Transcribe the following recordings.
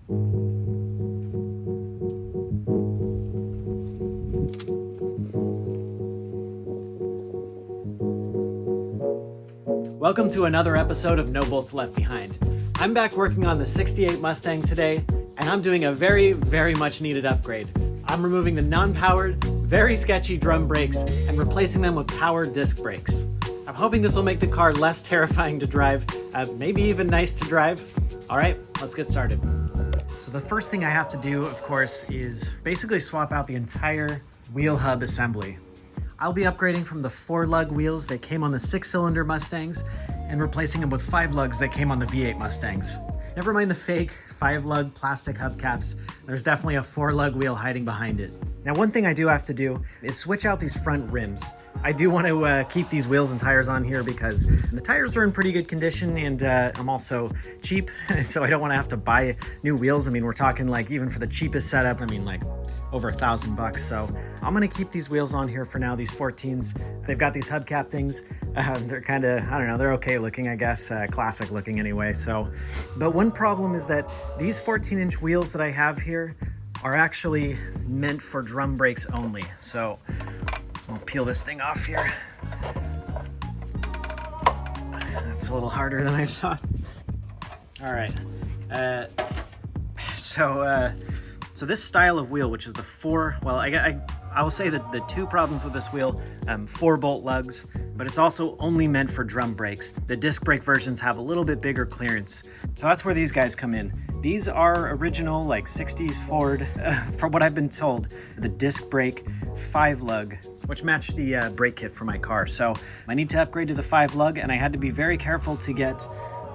Welcome to another episode of No Bolts Left Behind. I'm back working on the 68 Mustang today, and I'm doing a very much needed upgrade. I'm removing the non-powered, very sketchy drum brakes and replacing them with powered disc brakes. I'm hoping this will make the car less terrifying to drive, maybe even nice to drive. All right, let's get started. So the first thing I have to do, of course, is basically swap out the entire wheel hub assembly. I'll be upgrading from the 4-lug wheels that came on the 6-cylinder Mustangs and replacing them with 5 lugs that came on the V8 Mustangs. Never mind the fake 5-lug plastic hubcaps, there's definitely a 4-lug wheel hiding behind it. Now, one thing I do have to do is switch out these front rims. I do want to keep these wheels and tires on here because the tires are in pretty good condition, and I'm also cheap, so I don't want to have to buy new wheels. I mean, we're talking like, even for the cheapest setup, I mean like over $1,000. So I'm gonna keep these wheels on here for now, these 14s. They've got these hubcap things. They're kind of, I don't know, they're okay looking, I guess, classic looking anyway. So, but one problem is that these 14-inch wheels that I have here are actually meant for drum brakes only. So I'll peel this thing off here. That's a little harder than I thought. All right. So this style of wheel, which is the 4, well, I will say that the 2 problems with this wheel, 4-bolt lugs, but it's also only meant for drum brakes. The disc brake versions have a little bit bigger clearance. So that's where these guys come in. These are original, like 60s Ford, from what I've been told, the disc brake 5-lug, which matched the brake kit for my car. So I need to upgrade to the 5-lug, and I had to be very careful to get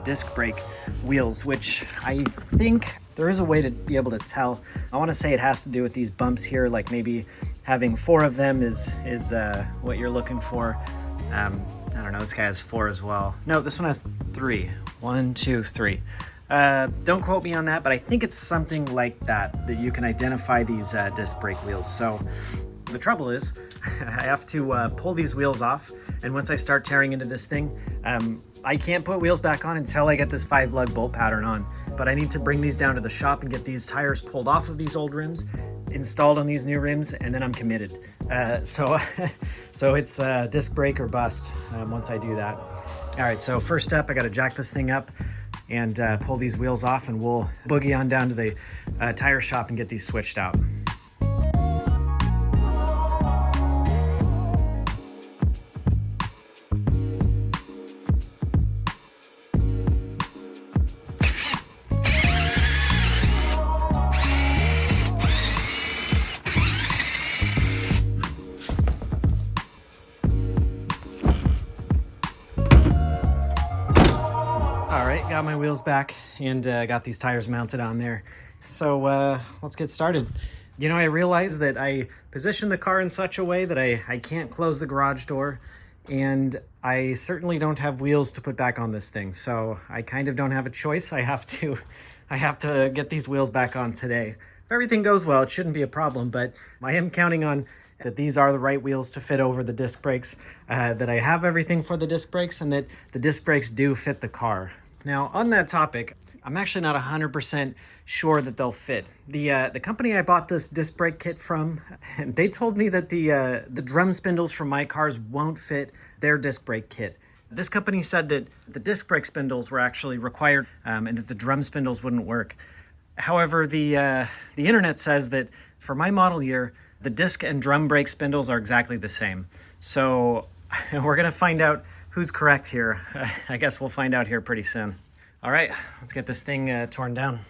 disc brake wheels, which I think there is a way to be able to tell. I want to say it has to do with these bumps here, like maybe having 4 of them is what you're looking for. I don't know, this guy has 4 as well. No, this one has 3. 1, 2, 3. Don't quote me on that, but I think it's something like that you can identify these disc brake wheels. So the trouble is, I have to pull these wheels off, and once I start tearing into this thing, I can't put wheels back on until I get this 5-lug bolt pattern on. But I need to bring these down to the shop and get these tires pulled off of these old rims, installed on these new rims, and then I'm committed. So it's disc brake or bust once I do that. All right, so first up, I got to jack this thing up and pull these wheels off, and we'll boogie on down to the tire shop and get these switched out. Got my wheels back and got these tires mounted on there. So let's get started. You know, I realized that I positioned the car in such a way that I can't close the garage door, and I certainly don't have wheels to put back on this thing. So I kind of don't have a choice. I have to get these wheels back on today. If everything goes well, it shouldn't be a problem, but I am counting on that these are the right wheels to fit over the disc brakes, that I have everything for the disc brakes, and that the disc brakes do fit the car. Now, on that topic, I'm actually not 100% sure that they'll fit. The company I bought this disc brake kit from, they told me that the drum spindles from my cars won't fit their disc brake kit. This company said that the disc brake spindles were actually required, and that the drum spindles wouldn't work. However, the internet says that for my model year, the disc and drum brake spindles are exactly the same. So we're gonna find out who's correct here. I guess we'll find out here pretty soon. All right, let's get this thing torn down.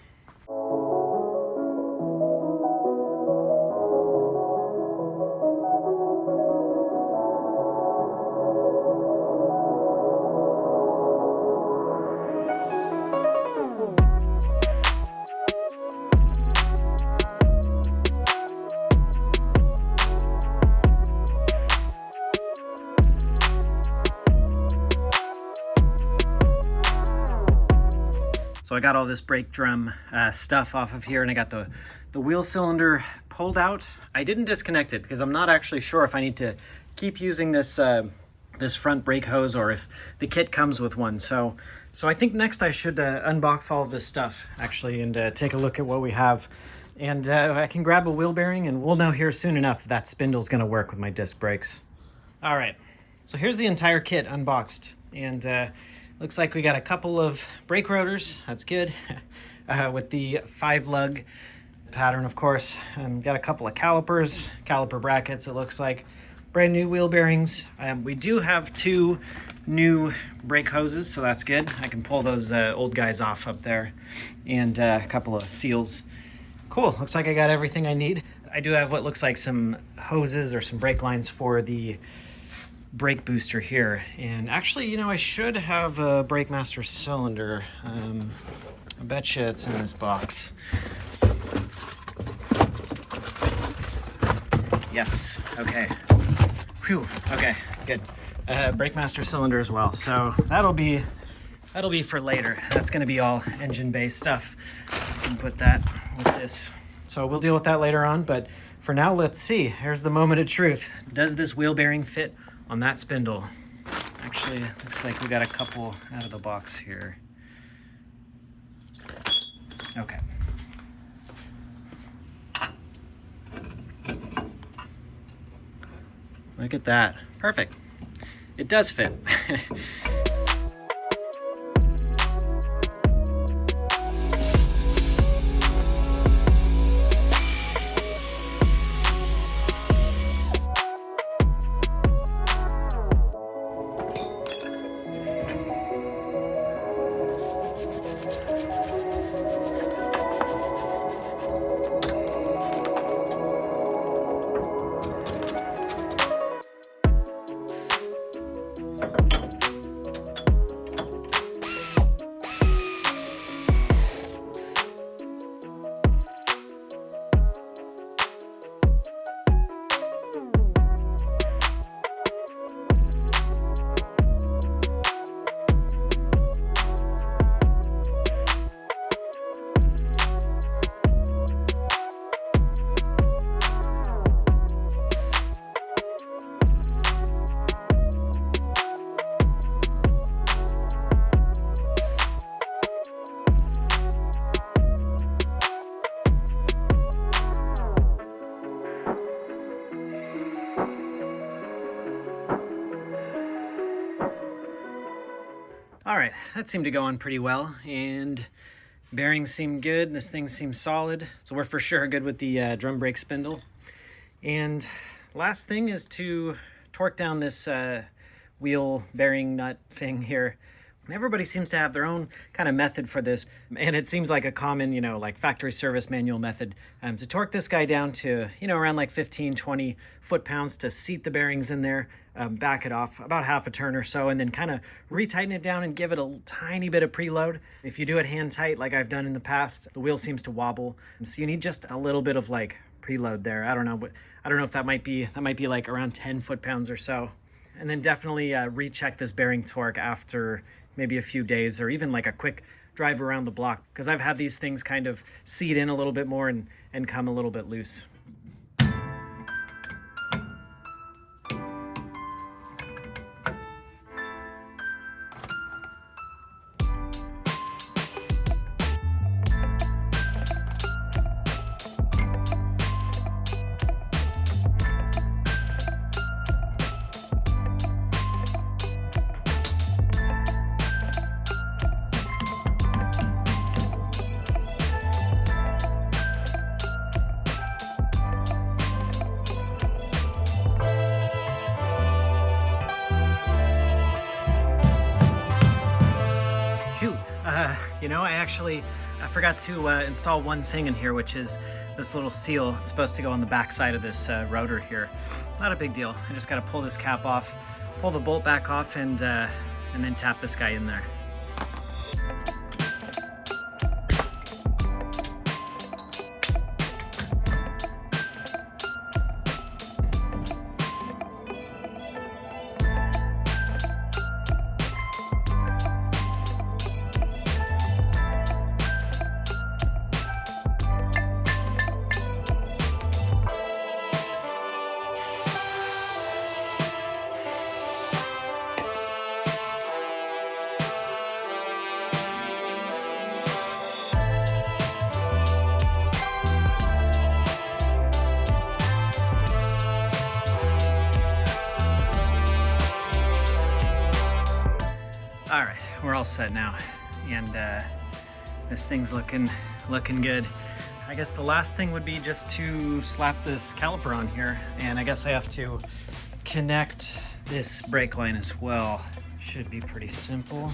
So I got all this brake drum stuff off of here, and I got the wheel cylinder pulled out. I didn't disconnect it because I'm not actually sure if I need to keep using this this front brake hose or if the kit comes with one. So So I think next I should unbox all of this stuff, actually, and take a look at what we have. And I can grab a wheel bearing, and we'll know here soon enough if that spindle's going to work with my disc brakes. All right, so here's the entire kit unboxed. And looks like we got a couple of brake rotors. That's good. With the 5-lug pattern, of course. Got a couple of calipers, caliper brackets, it looks like. Brand new wheel bearings. We do have 2 new brake hoses, so that's good. I can pull those old guys off up there, and a couple of seals. Cool, looks like I got everything I need. I do have what looks like some hoses or some brake lines for the brake booster here. And actually, you know, I should have a brake master cylinder. I bet you it's in this box. Yes, okay. Whew, okay, good. Brake master cylinder as well. So that'll be for later. That's gonna be all engine-based stuff. I can put that with this. So we'll deal with that later on, but for now, let's see. Here's the moment of truth. Does this wheel bearing fit on that spindle? Actually, looks like we got a couple out of the box here. Okay. Look at that. Perfect. It does fit. All right, that seemed to go on pretty well, and bearings seem good. This thing seems solid, so we're for sure good with the drum brake spindle. And last thing is to torque down this wheel bearing nut thing here. Everybody seems to have their own kind of method for this, and it seems like a common, you know, like factory service manual method to torque this guy down to, you know, around like 15, 20 foot-pounds to seat the bearings in there, back it off about half a turn or so, and then kind of retighten it down and give it a tiny bit of preload. If you do it hand tight like I've done in the past, the wheel seems to wobble, so you need just a little bit of like preload there. I don't know if that might be like around 10 foot-pounds or so. And then definitely recheck this bearing torque after maybe a few days, or even like a quick drive around the block, because I've had these things kind of seat in a little bit more and come a little bit loose. Shoot, you know, I forgot to install one thing in here, which is this little seal. It's supposed to go on the back side of this rotor here. Not a big deal. I just got to pull this cap off, pull the bolt back off, and then tap this guy in there. all set now, and this thing's looking good. I guess the last thing would be just to slap this caliper on here, and I guess I have to connect this brake line as well. Should be pretty simple.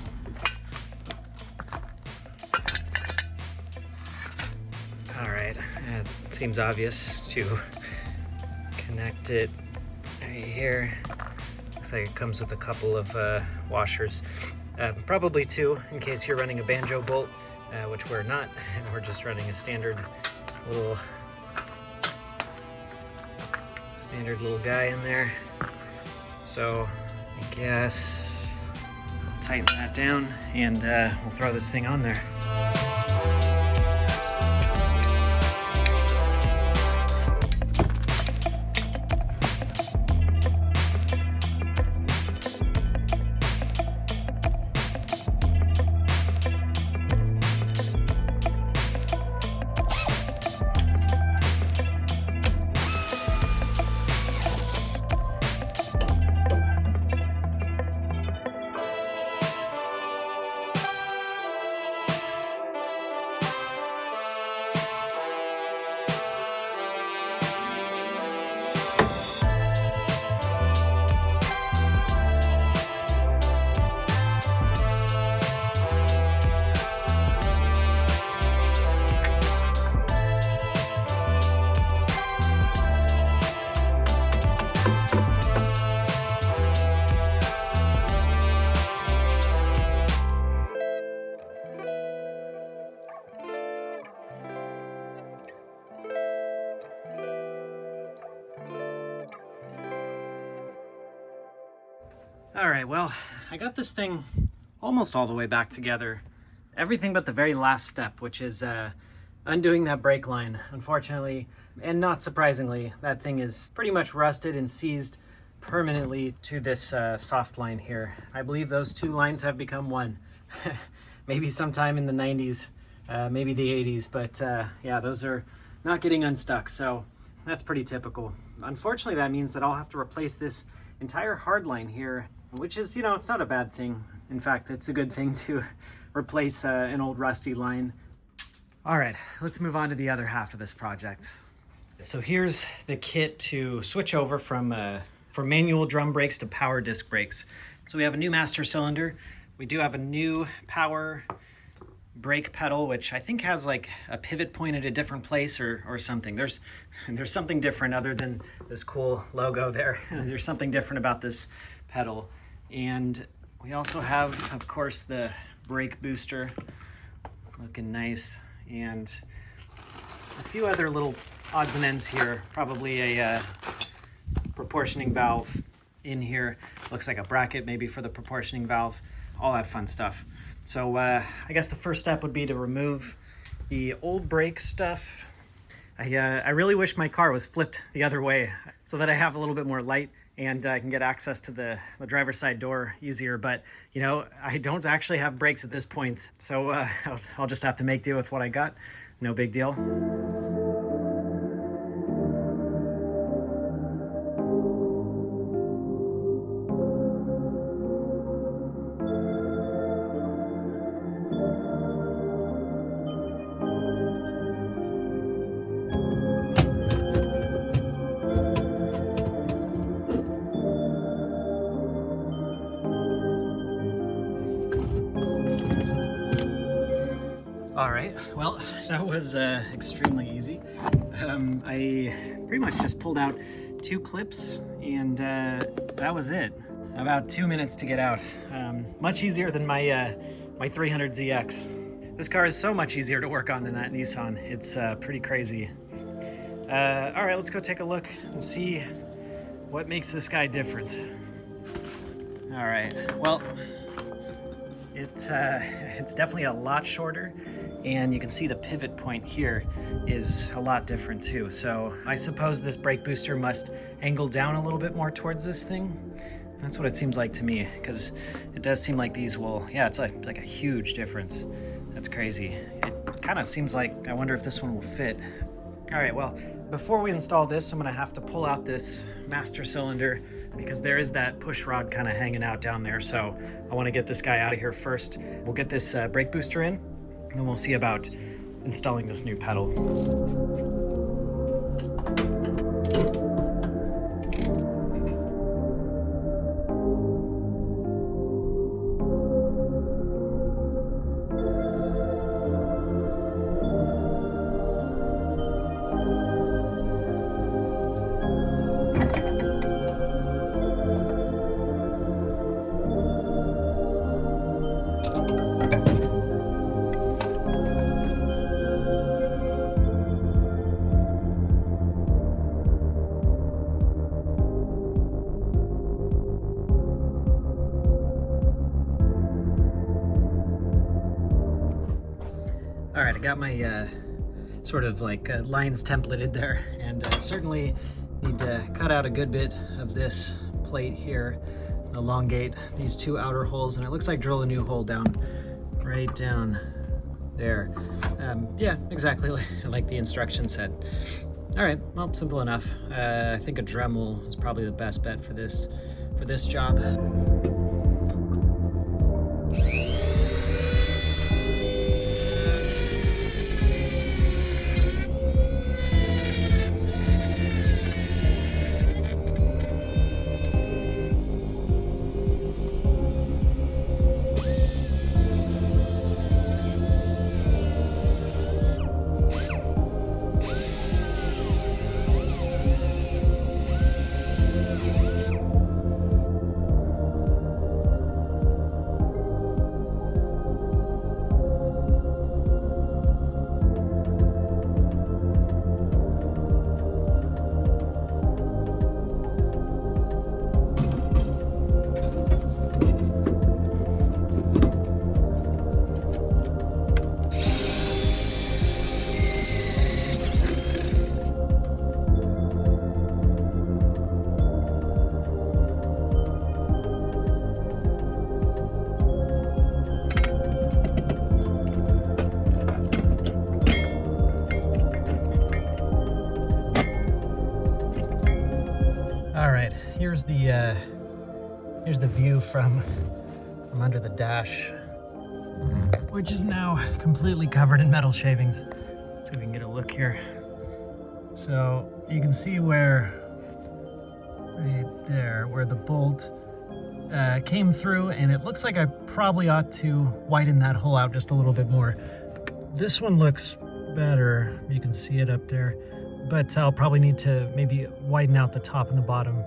All right, it seems obvious to connect it right here. Looks like it comes with a couple of washers, probably two in case you're running a banjo bolt, which we're not, and we're just running a standard little guy in there. So I guess I'll tighten that down and we'll throw this thing on there. All right, well, I got this thing almost all the way back together. Everything but the very last step, which is undoing that brake line. Unfortunately, and not surprisingly, that thing is pretty much rusted and seized permanently to this soft line here. I believe those two lines have become one. Maybe sometime in the 90s, maybe the 80s, but yeah, those are not getting unstuck, so that's pretty typical. Unfortunately, that means that I'll have to replace this entire hard line here, which is, you know, it's not a bad thing. In fact, it's a good thing to replace an old rusty line. All right, let's move on to the other half of this project. So here's the kit to switch over from manual drum brakes to power disc brakes. So we have a new master cylinder. We do have a new power brake pedal, which I think has like a pivot point at a different place or something. There's something different other than this cool logo there. There's something different about this pedal. And we also have, of course, the brake booster looking nice, and a few other little odds and ends here. Probably a proportioning valve in here. Looks like a bracket maybe for the proportioning valve, all that fun stuff. So I guess the first step would be to remove the old brake stuff. I really wish my car was flipped the other way so that I have a little bit more light and I can get access to the driver's side door easier. But, you know, I don't actually have brakes at this point, so I'll just have to make do with what I got. No big deal. All right, well, that was extremely easy. I pretty much just pulled out 2 clips and that was it. About 2 minutes to get out. Much easier than my 300ZX. This car is so much easier to work on than that Nissan. It's pretty crazy. All right, let's go take a look and see what makes this guy different. All right, well, it's definitely a lot shorter, and you can see the pivot point here is a lot different too. So I suppose this brake booster must angle down a little bit more towards this thing. That's what it seems like to me, because it does seem like these will, yeah, it's like a huge difference. That's crazy. It kind of seems like, I wonder if this one will fit. All right, well, before we install this, I'm gonna have to pull out this master cylinder because there is that push rod kind of hanging out down there. So I wanna get this guy out of here first. We'll get this brake booster in, and then we'll see about installing this new pedal. All right, I got my sort of like lines templated there, and certainly need to cut out a good bit of this plate here, elongate these two outer holes, and it looks like drill a new hole down, right down there. Yeah, exactly like the instruction said. All right, well, simple enough. I think a Dremel is probably the best bet for this job. All right, here's the view from under the dash, which is now completely covered in metal shavings. Let's see if we can get a look here. So you can see where, right there, where the bolt came through, and it looks like I probably ought to widen that hole out just a little bit more. This one looks better, you can see it up there, but I'll probably need to maybe widen out the top and the bottom.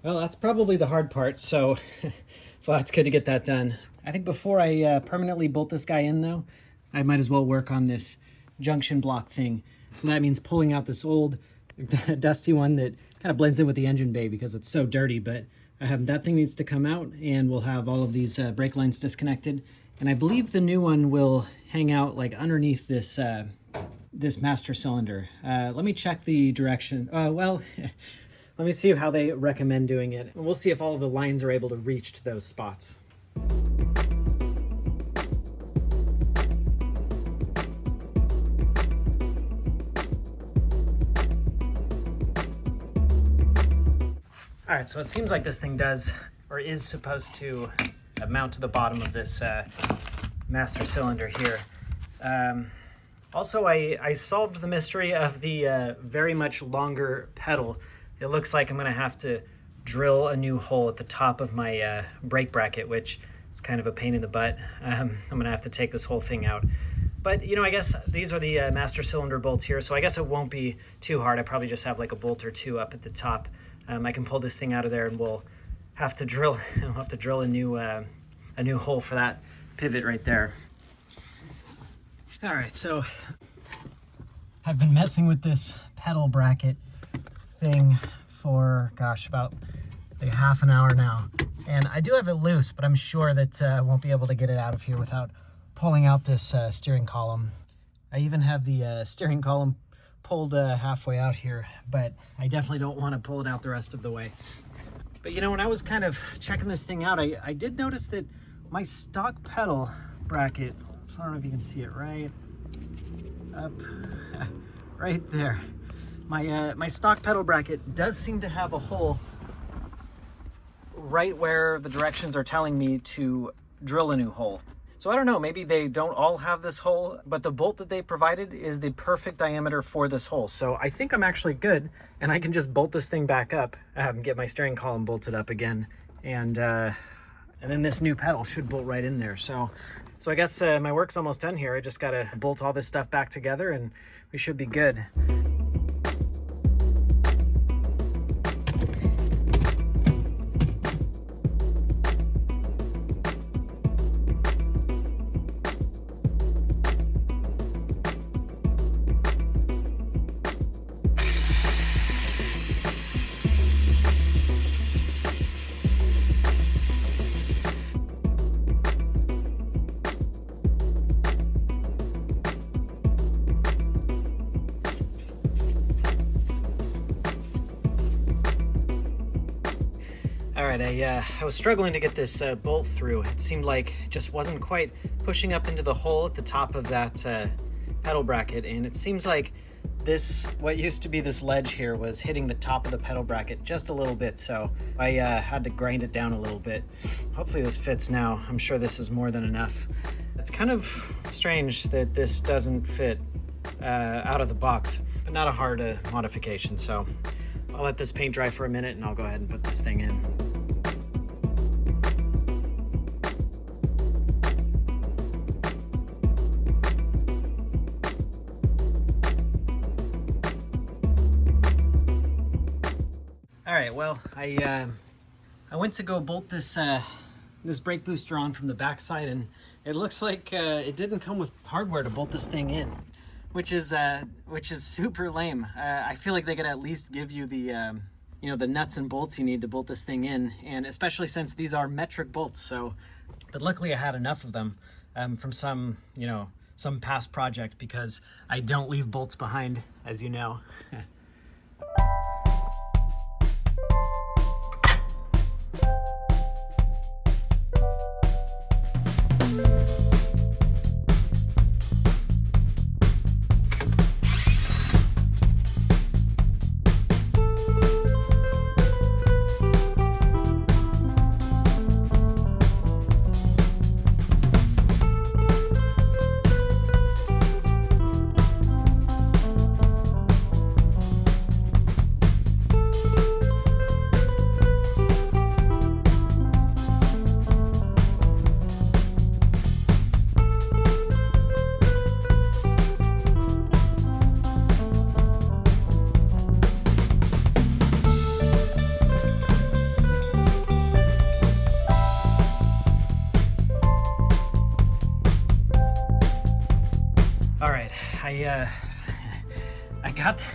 Well, that's probably the hard part, so that's good to get that done. I think before I permanently bolt this guy in, though, I might as well work on this junction block thing. So that means pulling out this old dusty one that kind of blends in with the engine bay because it's so dirty, but that thing needs to come out, and we'll have all of these brake lines disconnected. And I believe the new one will hang out like underneath this this master cylinder. Let me check the direction. Well, let me see how they recommend doing it. And we'll see if all of the lines are able to reach to those spots. All right, so it seems like this thing does, or is supposed to mount to the bottom of this master cylinder here. Also, I solved the mystery of the very much longer pedal. It looks like I'm gonna have to drill a new hole at the top of my brake bracket, which is kind of a pain in the butt. I'm gonna have to take this whole thing out. But, you know, I guess these are the master cylinder bolts here, so I guess it won't be too hard. I probably just have like a bolt or two up at the top. I can pull this thing out of there, and we'll have to drill. I'll have to drill a new hole for that pivot right there. All right, so I've been messing with this pedal bracket thing for, gosh, about like half an hour now, and I do have it loose, but I'm sure that I won't be able to get it out of here without pulling out this steering column. I even have the steering column pulled halfway out here, but I definitely don't want to pull it out the rest of the way. But you know, when I was kind of checking this thing out, I did notice that my stock pedal bracket I don't know if you can see it right up, right there. My stock pedal bracket does seem to have a hole right where the directions are telling me to drill a new hole. So I don't know, maybe they don't all have this hole, but the bolt that they provided is the perfect diameter for this hole. So I think I'm actually good, and I can just bolt this thing back up, get my steering column bolted up again, and then this new pedal should bolt right in there. So I guess my work's almost done here. I just gotta bolt all this stuff back together and we should be good. All right, I was struggling to get this bolt through. It seemed like it just wasn't quite pushing up into the hole at the top of that pedal bracket, and it seems like what used to be this ledge here was hitting the top of the pedal bracket just a little bit, so I had to grind it down a little bit. Hopefully this fits now. I'm sure this is more than enough. It's kind of strange that this doesn't fit out of the box, but not a hard modification, so I'll let this paint dry for a minute and I'll go ahead and put this thing in. All right, well, I went to go bolt this this brake booster on from the backside, and it looks like it didn't come with hardware to bolt this thing in, which is super lame. I feel like they could at least give you the you know, the nuts and bolts you need to bolt this thing in, and especially since these are metric bolts. So, but luckily I had enough of them from some past project, because I don't leave bolts behind, as you know.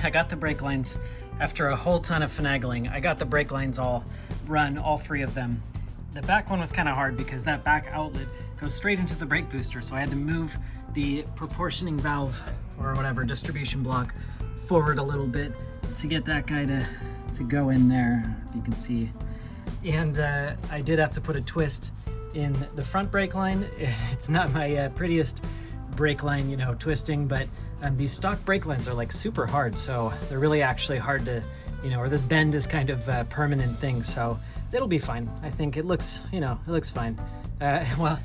I got the brake lines after a whole ton of finagling. I got the brake lines all run, all three of them. The back one was kind of hard because that back outlet goes straight into the brake booster, so I had to move the proportioning valve, or whatever, distribution block, forward a little bit to get that guy to go in there, if you can see. And I did have to put a twist in the front brake line. It's not my prettiest brake line, twisting, but these stock brake lines are like super hard, so they're really actually hard to, or this bend is kind of a permanent thing, so it'll be fine. I think it looks, it looks fine. Well,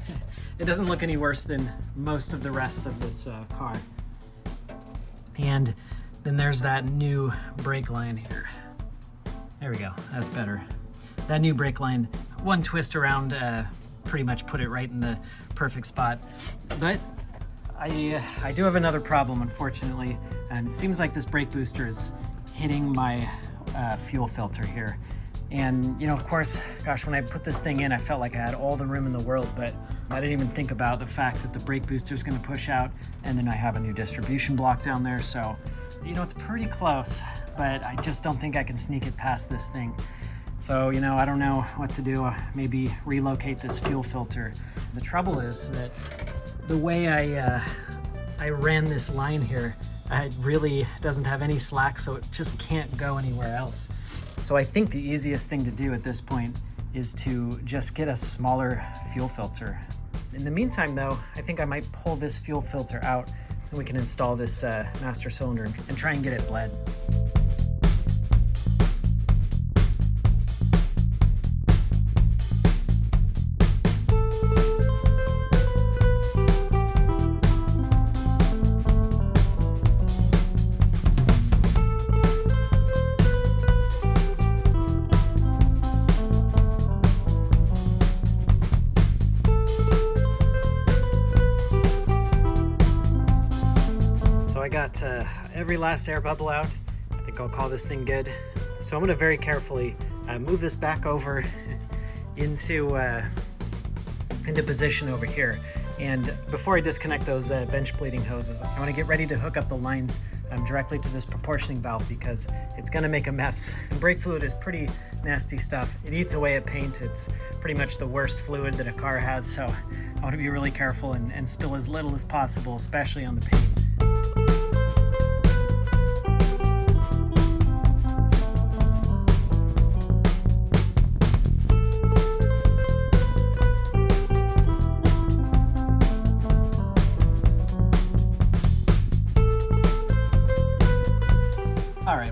it doesn't look any worse than most of the rest of this car. And then there's that new brake line here. There we go, that's better. That new brake line, one twist around, pretty much put it right in the perfect spot. But I do have another problem, unfortunately. It seems like this brake booster is hitting my fuel filter here. And, of course, gosh, when I put this thing in, I felt like I had all the room in the world, but I didn't even think about the fact that the brake booster is going to push out, and then I have a new distribution block down there. So, it's pretty close, but I just don't think I can sneak it past this thing. So, I don't know what to do. Maybe relocate this fuel filter. The trouble is that the way I ran this line here, it really doesn't have any slack, so it just can't go anywhere else. So I think the easiest thing to do at this point is to just get a smaller fuel filter. In the meantime though, I think I might pull this fuel filter out and we can install this master cylinder and try and get it bled. I got every last air bubble out. I think I'll call this thing good. So I'm going to very carefully move this back over into position over here. And before I disconnect those bench bleeding hoses, I want to get ready to hook up the lines directly to this proportioning valve because it's going to make a mess. And brake fluid is pretty nasty stuff. It eats away at paint. It's pretty much the worst fluid that a car has. So I want to be really careful and spill as little as possible, especially on the paint.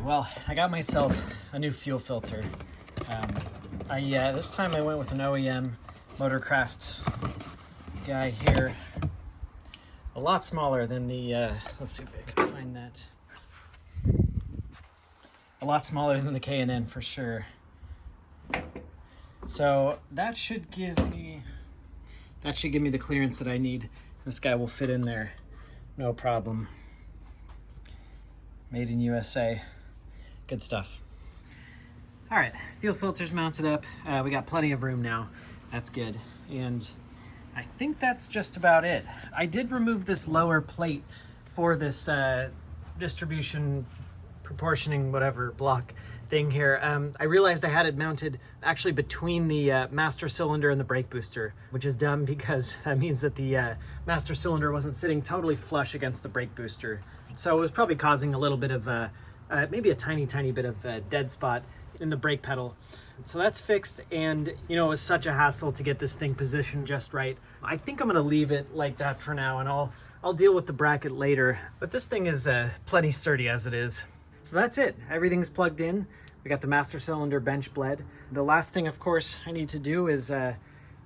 Well, I got myself a new fuel filter. This time I went with an OEM Motorcraft guy here. A lot smaller than the, let's see if I can find that. A lot smaller than the K&N for sure. So that should give me the clearance that I need. This guy will fit in there, no problem. Made in USA. Good stuff. All right, fuel filter's mounted up. We got plenty of room now. That's good. And I think that's just about it. I did remove this lower plate for this distribution, proportioning, whatever block thing here. I realized I had it mounted actually between the master cylinder and the brake booster, which is dumb because that means that the master cylinder wasn't sitting totally flush against the brake booster. So it was probably causing a little bit of maybe a tiny bit of dead spot in the brake pedal. So that's fixed, and you know, it was such a hassle to get this thing positioned just right. I think I'm gonna leave it like that for now, and I'll deal with the bracket later. But this thing is plenty sturdy as it is. So that's it. Everything's plugged in. We got the master cylinder bench bled. The last thing, of course, I need to do is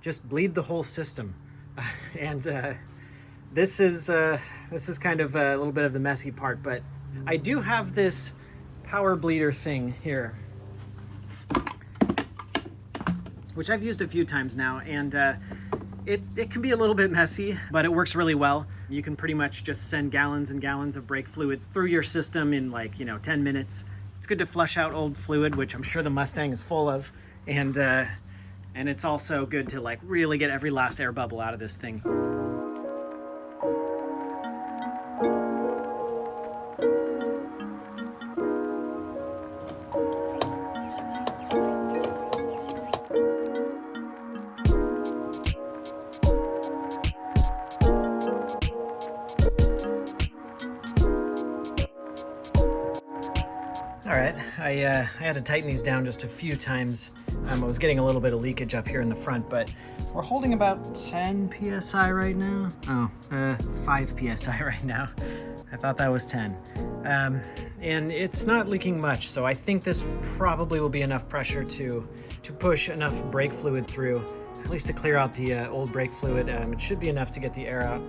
just bleed the whole system. And this is kind of a little bit of the messy part, but I do have this power bleeder thing here, which I've used a few times now, and it can be a little bit messy, but it works really well. You can pretty much just send gallons and gallons of brake fluid through your system in 10 minutes. It's good to flush out old fluid, which I'm sure the Mustang is full of, and it's also good to really get every last air bubble out of this thing. All right, I had to tighten these down just a few times. I was getting a little bit of leakage up here in the front, but we're holding about 10 PSI right now. 5 PSI right now. I thought that was 10. And it's not leaking much, so I think this probably will be enough pressure to push enough brake fluid through, at least to clear out the old brake fluid. It should be enough to get the air out.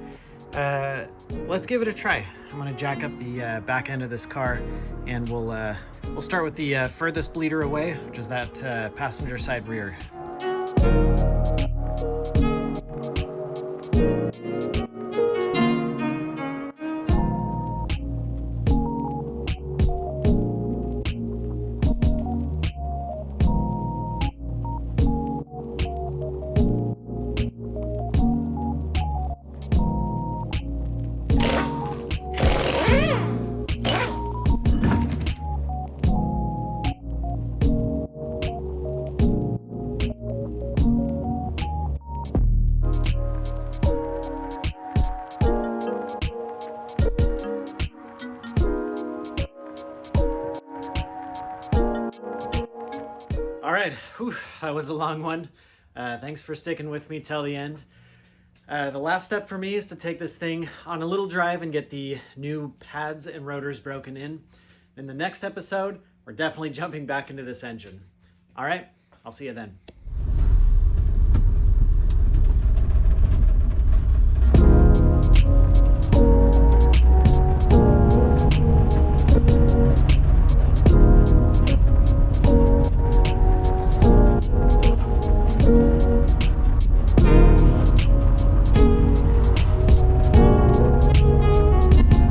Let's give it a try. I'm gonna jack up the back end of this car, and we'll start with the furthest bleeder away, which is that passenger side rear. All right, whew, that was a long one. Thanks for sticking with me till the end. The last step for me is to take this thing on a little drive and get the new pads and rotors broken in. In the next episode, we're definitely jumping back into this engine. All right, I'll see you then.